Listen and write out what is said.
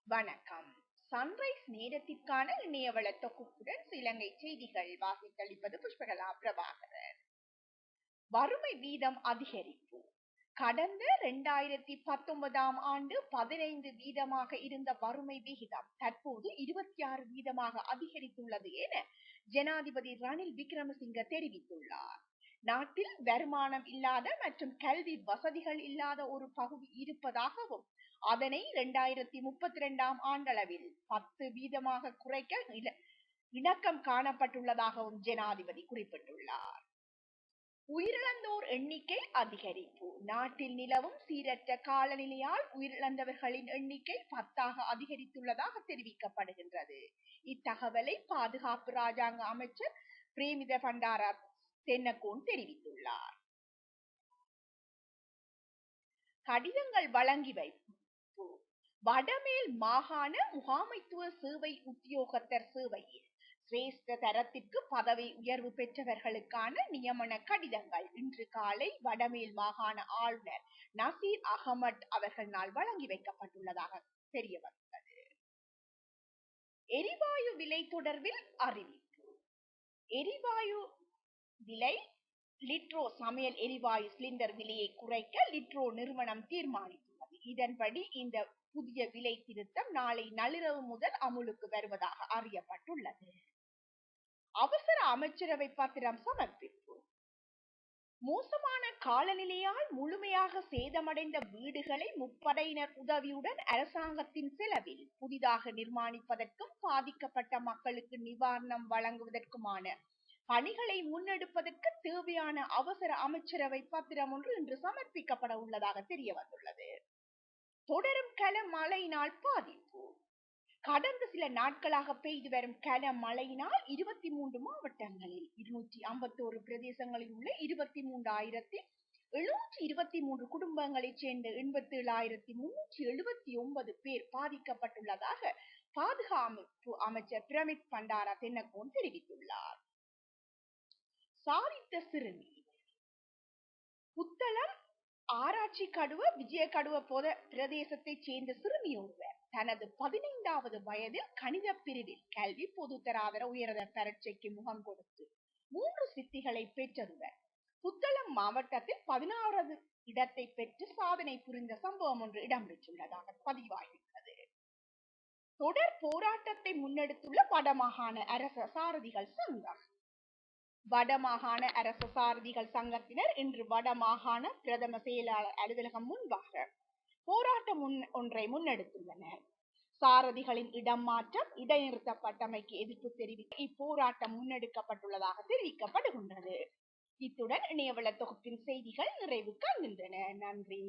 வணக்கம். சன்ரைஸ் நேரத்திற்கான இணையவள தொகுப்புடன் இலங்கை செய்திகள் வாசித்தளிப்பது புஷ்பகலா பிரபாகரன். வறுமை வீதம் அதிகரிப்பு. கடந்த 2019 ஆண்டு 15 வீதமாக இருந்த வறுமை விகிதம் தற்போது 26 வீதமாக அதிகரித்துள்ளது என ஜனாதிபதி ரணில் விக்ரமசிங்க தெரிவித்துள்ளார். நாட்டில் வருமானம் இல்லாத மற்றும் கல்வி வசதிகள் இல்லாத ஒரு பகுதி இருப்பதாகவும் அதனை 2032 ஆண்டளவில் 10 வீதமாக குறைக்க இணக்கம் காணப்பட்டுள்ளதாகவும் ஜனாதிபதி குறிப்பிட்டுள்ளார். உயிரிழந்தோர் எண்ணிக்கை அதிகரிப்பு. நாட்டில் நிலவும் சீரற்ற காலநிலையால் உயிரிழந்தவர்களின் எண்ணிக்கை 10ஆக அதிகரித்துள்ளதாக தெரிவிக்கப்படுகின்றது. இத்தகவலை பாதுகாப்பு ராஜாங்க அமைச்சர் பிரேமித பண்டார தென்னகோன் தெரிவித்துள்ளார். கடிதங்கள் வழங்கி வைப்பு. வடமேல் மாகாண முகாமைத்துவ சேவை உத்தியோகத்தர் சேவையில் சிரேஷ்ட தரத்திற்கு பதவி உயர்வு பெற்றவர்களுக்கான நியமன கடிதங்கள் இன்று காலை வடமேல் மாகாண ஆளுநர் நசீர் அகமட் அவர்களால் வழங்கி வைக்கப்பட்டுள்ளதாக தெரிய வந்துள்ளது. எரிவாயு விலை தொடர்பில் அறிவிப்பு. எரிவாயு விலை லிட்ரோ சமையல் எரிவாயு சிலிண்டர் விலையை குறைக்க லிட்ரோ நிறுவனம் தீர்மானித்துள்ளது. இதன்படி இந்த புதிய விலை திருத்தம் நாளை நள்ளிரவு முதல் அமுலுக்கு வருவதாக அறியப்பட்டுள்ளது. அவசர அமைச்சரவை பத்திரம் சமர்ப்பிப்பு. மோசமான காலநிலையால் முழுமையாக சேதமடைந்த வீடுகளை முப்படையினர் உதவியுடன் அரசாங்கத்தின் செலவில் புதிதாக நிர்மாணிப்பதற்கும் பாதிக்கப்பட்ட மக்களுக்கு நிவாரணம் வழங்குவதற்குமான பணிகளை முன்னெடுப்பதற்கு தேவையான அவசர அமைச்சரவை பத்திரம் ஒன்று இன்று சமர்ப்பிக்கப்பட உள்ளதாக தெரிய வந்துள்ளது. தொடரும் கனமழையினால் பாதிப்பு. கடந்த சில நாட்களாக பெய்து வரும் கனமழையினால் 23 மாவட்டங்களில் 251 பிரதேசங்களில் உள்ள 23,723 குடும்பங்களைச் சேர்ந்த 87,379 பேர் பாதிக்கப்பட்டுள்ளதாக பாதுகாப்பு அமைச்சர் பிரமித் பண்டார தென்னகோன் தெரிவித்துள்ளார். சாதித்த சிறுமி. புத்தளம் ஆராய்ச்சி கடுவ விஜயகடுவ பிரதேசத்தைச் சேர்ந்த சிறுமி ஒருவர் தனது 15வது வயதில் கணித பிரிவில் கல்வி பொதுத்தராதர உயர்தர பரீட்சைக்கு முகம் கொடுத்து 3 சித்திகளை பெற்றதுடன் புத்தளம் மாவட்டத்தில் 16வது இடத்தை பெற்று சாதனை புரிந்த சம்பவம் ஒன்று இடம்பெற்றுள்ளதாக பதிவாகியுள்ளது. தொடர் போராட்டத்தை முன்னெடுத்துள்ள வடமாகாண அரச சாரதிகள் சங்கம். வடமாகாண அரச சாரதிகள் சங்கத்தினர் இன்று வடமாகாண பிரதம செயலாளர் அலுவலகம் முன்பாக போராட்டம் ஒன்றை முன்னெடுத்துள்ளனர். சாரதிகளின் இடம் மாற்றம் இடைநிறுத்தப்பட்டமைக்கு எதிர்ப்பு தெரிவித்து இப்போராட்டம் முன்னெடுக்கப்பட்டுள்ளதாக தெரிவிக்கப்படுகின்றது. இத்துடன் இணையவள தொகுப்பின் செய்திகள் நிறைவுக்கு வருகின்றன. நன்றி.